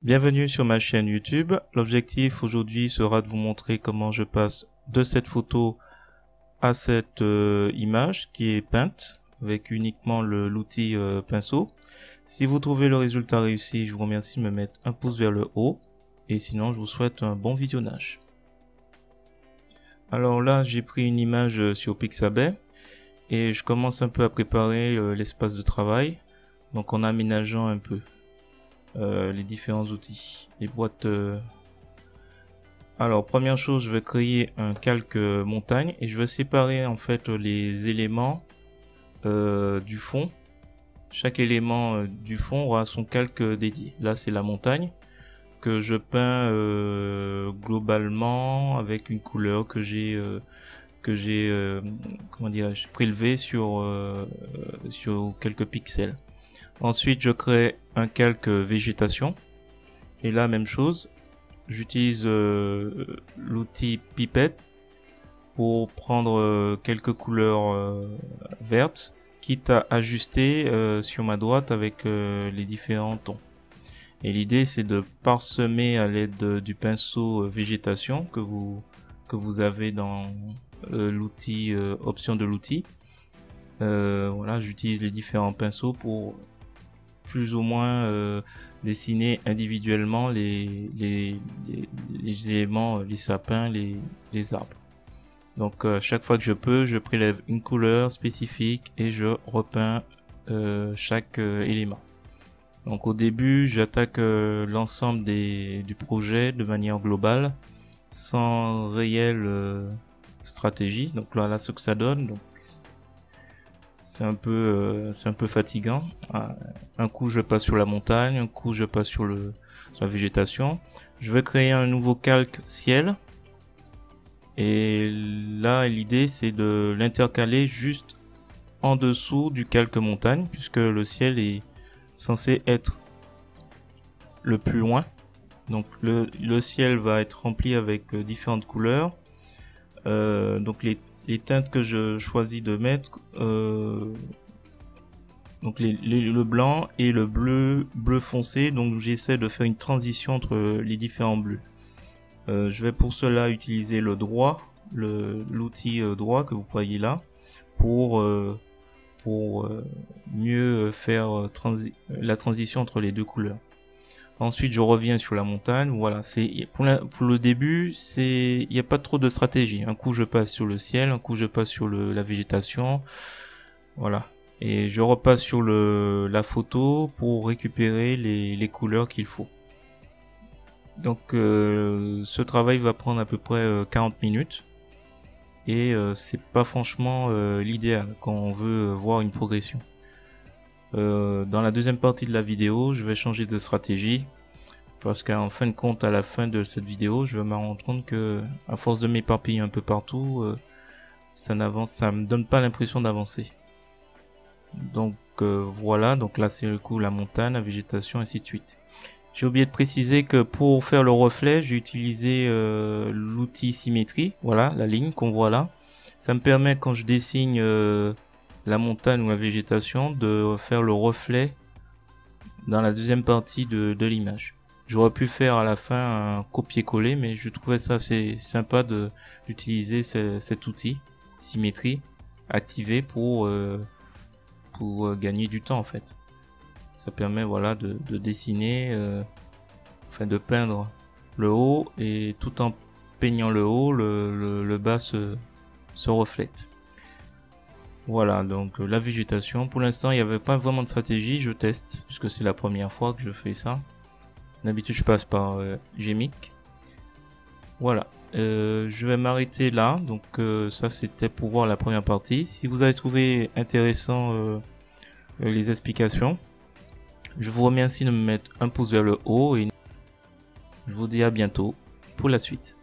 Bienvenue sur ma chaîne YouTube. L'objectif aujourd'hui sera de vous montrer comment je passe de cette photo à cette image qui est peinte avec uniquement l'outil pinceau. Si vous trouvez le résultat réussi, je vous remercie de me mettre un pouce vers le haut et sinon je vous souhaite un bon visionnage. Alors là, j'ai pris une image sur Pixabay et je commence un peu à préparer l'espace de travail, donc en aménageant un peu les différents outils, les boîtes. Alors première chose, je vais créer un calque montagne et je vais séparer en fait les éléments du fond. Chaque élément du fond aura son calque dédié. Là c'est la montagne que je peins globalement avec une couleur que j'ai comment dirais-je, prélevé sur quelques pixels. Ensuite, je crée un calque végétation. Et là, même chose. J'utilise l'outil pipette pour prendre quelques couleurs vertes, quitte à ajuster sur ma droite avec les différents tons. Et l'idée, c'est de parsemer à l'aide du pinceau végétation que vous avez dans l'outil option de l'outil. Voilà, j'utilise les différents pinceaux pour plus ou moins dessiner individuellement les éléments, les sapins, les arbres. Donc chaque fois que je peux, je prélève une couleur spécifique et je repeins chaque élément. Donc au début, j'attaque l'ensemble du projet de manière globale, sans réelle stratégie. Donc là, ce que ça donne, donc c'est un peu fatigant. Un coup je passe sur la montagne, un coup je passe sur la végétation. Je vais créer un nouveau calque ciel. Et là l'idée c'est de l'intercaler juste en dessous du calque montagne, puisque le ciel est censé être le plus loin. Donc le ciel va être rempli avec différentes couleurs. Donc les teintes que je choisis de mettre, donc le blanc et le bleu foncé, donc j'essaie de faire une transition entre les différents bleus. Je vais pour cela utiliser le droit, l'outil droit que vous voyez là, pour mieux faire la transition entre les deux couleurs. Ensuite, je reviens sur la montagne. Voilà, pour le début, il n'y a pas trop de stratégie. Un coup, je passe sur le ciel, un coup, je passe sur la végétation. Voilà. Et je repasse sur la photo pour récupérer les couleurs qu'il faut. Donc, ce travail va prendre à peu près 40 minutes. Et c'est pas franchement l'idéal quand on veut voir une progression. Dans la deuxième partie de la vidéo, je vais changer de stratégie parce qu'en fin de compte, à la fin de cette vidéo, je vais me rendre compte que à force de m'éparpiller un peu partout, ça me donne pas l'impression d'avancer. Donc voilà, donc là c'est le coup la montagne, la végétation, ainsi de suite. J'ai oublié de préciser que pour faire le reflet, j'ai utilisé l'outil symétrie, voilà la ligne qu'on voit là. Ça me permet quand je dessine la montagne ou la végétation de faire le reflet dans la deuxième partie de l'image. J'aurais pu faire à la fin un copier-coller, mais je trouvais ça assez sympa d'utiliser cet outil symétrie activé pour gagner du temps en fait. Ça permet voilà de dessiner, enfin de peindre le haut, et tout en peignant le haut, le bas se reflète. Voilà, donc la végétation, pour l'instant il n'y avait pas vraiment de stratégie, je teste, puisque c'est la première fois que je fais ça. D'habitude je passe par Gmic. Voilà, je vais m'arrêter là, donc ça c'était pour voir la première partie. Si vous avez trouvé intéressant les explications, je vous remercie de me mettre un pouce vers le haut et je vous dis à bientôt pour la suite.